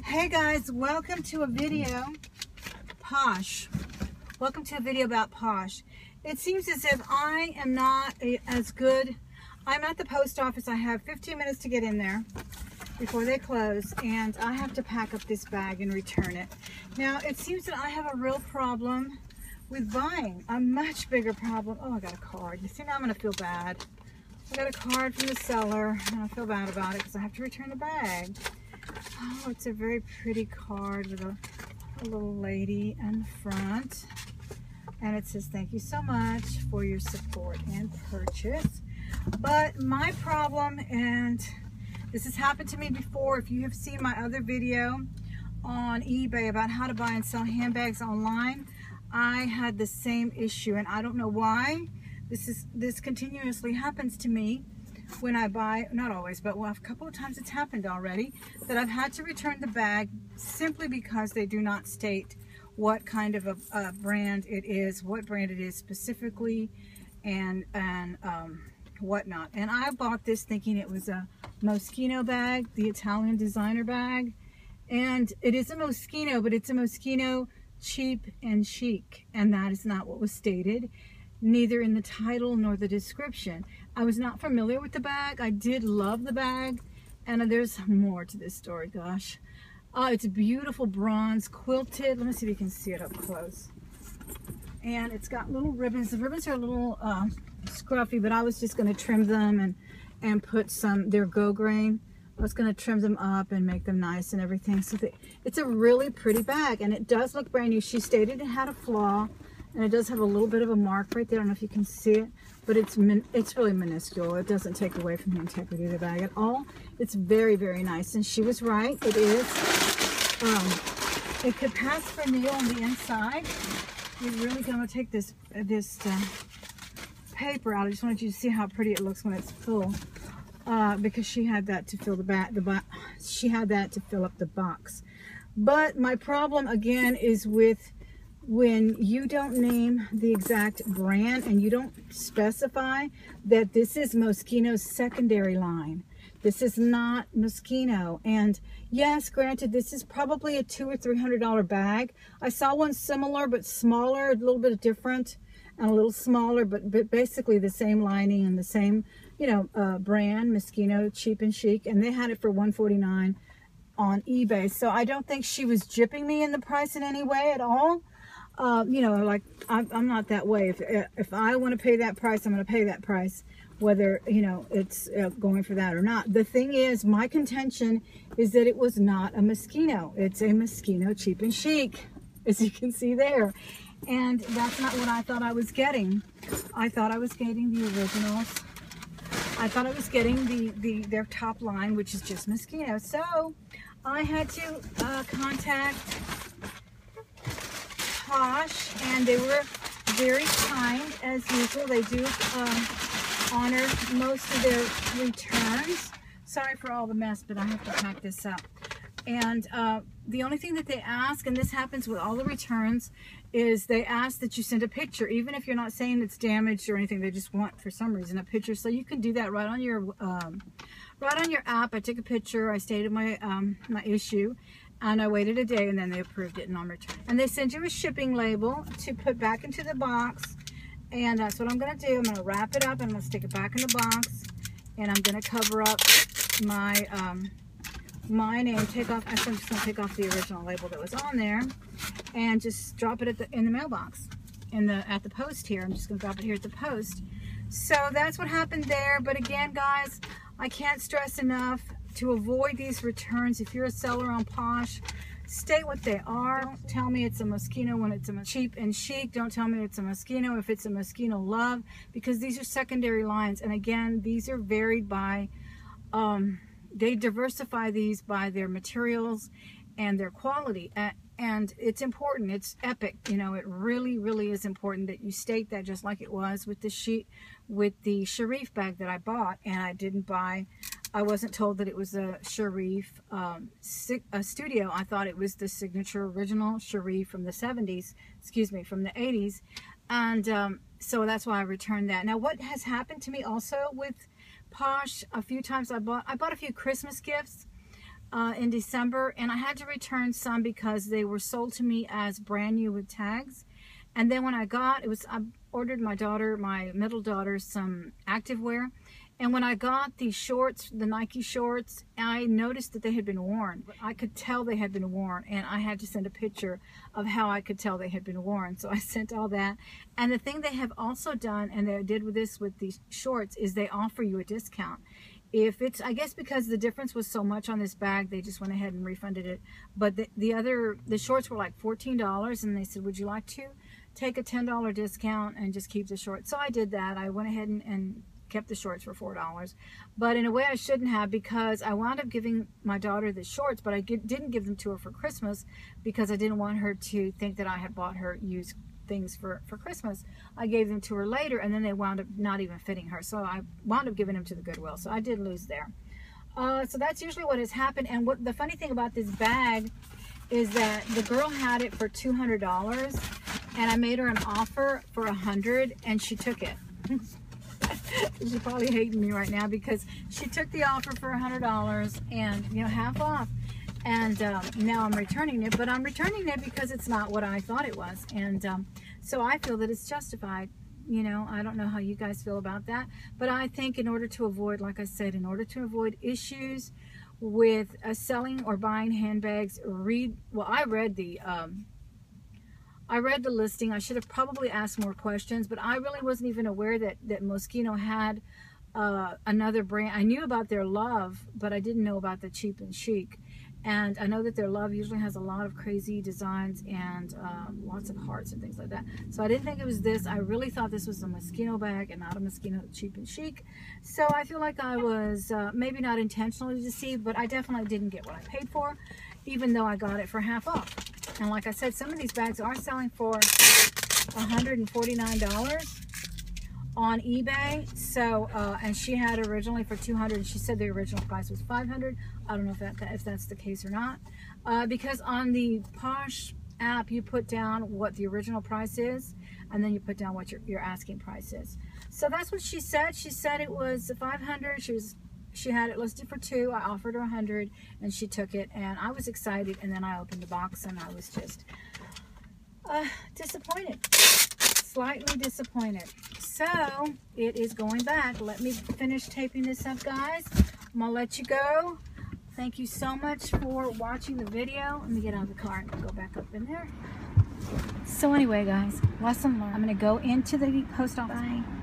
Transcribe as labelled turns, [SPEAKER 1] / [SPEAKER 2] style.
[SPEAKER 1] Hey guys, welcome to a video, Posh. Welcome to a video about Posh. It seems as if I am not as good. I'm at the post office. I have 15 minutes to get in there before they close, and I have to pack up this bag and return it. Now, it seems that I have a real problem with buying, a much bigger problem. Oh, I got a card. You see, now I'm going to feel bad. I got a card from the seller, and I feel bad about it because I have to return the bag. Oh, it's a very pretty card with a little lady in the front. And it says, thank you so much for your support and purchase. But my problem, and this has happened to me before, if you have seen my other video on eBay about how to buy and sell handbags online, I had the same issue, and I don't know why. This continuously happens to me when I buy, not always, but well, a couple of times it's happened already, that I've had to return the bag simply because they do not state what kind of a brand it is, what brand it is specifically, and whatnot. And I bought this thinking it was a Moschino bag, the Italian designer bag, and it is a Moschino, but it's a Moschino cheap and chic, and that is not what was stated, neither in the title nor the description. I was not familiar with the bag. I did love the bag, and there's more to this story, gosh. It's a beautiful bronze quilted. Let me see if you can see it up close. And it's got little ribbons. The ribbons are a little scruffy, but I was just going to trim them and put some, they're go grain. I was going to trim them up and make them nice and everything. So it's a really pretty bag, and it does look brand new. She stated it had a flaw, and it does have a little bit of a mark right there. I don't know if you can see it, but it's really minuscule. It doesn't take away from the integrity of the bag at all. It's very, very nice, and she was right. It is. It could pass for new on the inside. We're really going to take this paper out. I just wanted you to see how pretty it looks when it's full, because she had that to fill she had that to fill up the box. But my problem again is with when you don't name the exact brand and you don't specify that this is Moschino's secondary line. This is not Moschino. And yes, granted, this is probably a $200 or $300 bag. I saw one similar but smaller, a little bit different and a little smaller, but basically the same lining and the same, you know, brand, Moschino cheap and chic, and they had it for $149 on eBay. So I don't think she was gypping me in the price in any way at all. You know, like I'm not that way. If I want to pay that price, I'm going to pay that price, whether, you know, it's going for that or not. The thing is, my contention is that it was not a Moschino. It's a Moschino cheap and chic, as you can see there. And that's not what I thought I was getting. I thought I was getting the originals. I thought I was getting their top line, which is just Moschino. So I had to contact Posh, and they were very kind as usual. They do honor most of their returns. Sorry for all the mess, but I have to pack this up. And the only thing that they ask, and this happens with all the returns, is they ask that you send a picture, even if you're not saying it's damaged or anything. They just want, for some reason, a picture. So you can do that right on your app. I took a picture. I stated my my issue, and I waited a day, and then they approved it and on return. And they send you a shipping label to put back into the box, and that's what I'm going to do. I'm going to wrap it up, and I'm going to stick it back in the box, and I'm going to cover up my my name. I'm just going to take off the original label that was on there, and just drop it in the mailbox, at the post here. I'm just going to drop it here at the post. So that's what happened there. But again, guys, I can't stress enough to avoid these returns. If you're a seller on Posh, state what they are. Don't tell me it's a Moschino when it's a cheap and chic. Don't tell me it's a Moschino if it's a Moschino Love, because these are secondary lines. And again, these are varied by, they diversify these by their materials and their quality. And it's important. It's epic. You know, it really, really is important that you state that, just like it was with the Sharif bag that I bought. And I didn't buy, I wasn't told that it was a Sharif a studio. I thought it was the signature original Sharif from the 70s, excuse me, from the 80s. And so that's why I returned that. Now, what has happened to me also with Posh, a few times I bought a few Christmas gifts in December, and I had to return some because they were sold to me as brand new with tags. And then when I ordered my daughter, my middle daughter, some activewear. And when I got these shorts, the Nike shorts, I noticed that they had been worn. I could tell they had been worn, and I had to send a picture of how I could tell they had been worn. So I sent all that. And the thing they have also done, and they did with these shorts, is they offer you a discount. If it's, I guess because the difference was so much on this bag, they just went ahead and refunded it. But the shorts were like $14, and they said, would you like to take a $10 discount and just keep the shorts? So I did that. I went ahead and kept the shorts for $4, but in a way I shouldn't have, because I wound up giving my daughter the shorts, but I didn't give them to her for Christmas because I didn't want her to think that I had bought her used things for Christmas. I gave them to her later, and then they wound up not even fitting her, so I wound up giving them to the Goodwill. So I did lose there. So that's usually what has happened. And what the funny thing about this bag is that the girl had it for $200, and I made her an offer for $100, and she took it. She's probably hating me right now because she took the offer for $100 and, you know, half off. And now I'm returning it, but I'm returning it because it's not what I thought it was. And so I feel that it's justified. You know, I don't know how you guys feel about that, but I think in order to avoid, like I said, in order to avoid issues with selling or buying handbags, I read the listing. I should have probably asked more questions, but I really wasn't even aware that Moschino had another brand. I knew about their Love, but I didn't know about the Cheap and Chic. And I know that their Love usually has a lot of crazy designs and lots of hearts and things like that. So I didn't think it was this. I really thought this was a Moschino bag and not a Moschino Cheap and Chic. So I feel like I was maybe not intentionally deceived, but I definitely didn't get what I paid for, even though I got it for half off. And like I said, some of these bags are selling for $149 on eBay. So, and she had originally for $200. She said the original price was $500. I don't know if that's the case or not. Because on the Posh app, you put down what the original price is, and then you put down what your asking price is. So that's what she said. She said it was $500. She had it listed for $200. I offered her $100, and she took it, and I was excited. And then I opened the box, and I was just disappointed, slightly disappointed. So it is going back. Let me finish taping this up, guys. I'm gonna let you go. Thank you so much for watching the video. Let me get out of the car and go back up in there. So anyway, guys, lesson learned. I'm gonna go into the post office. Bye.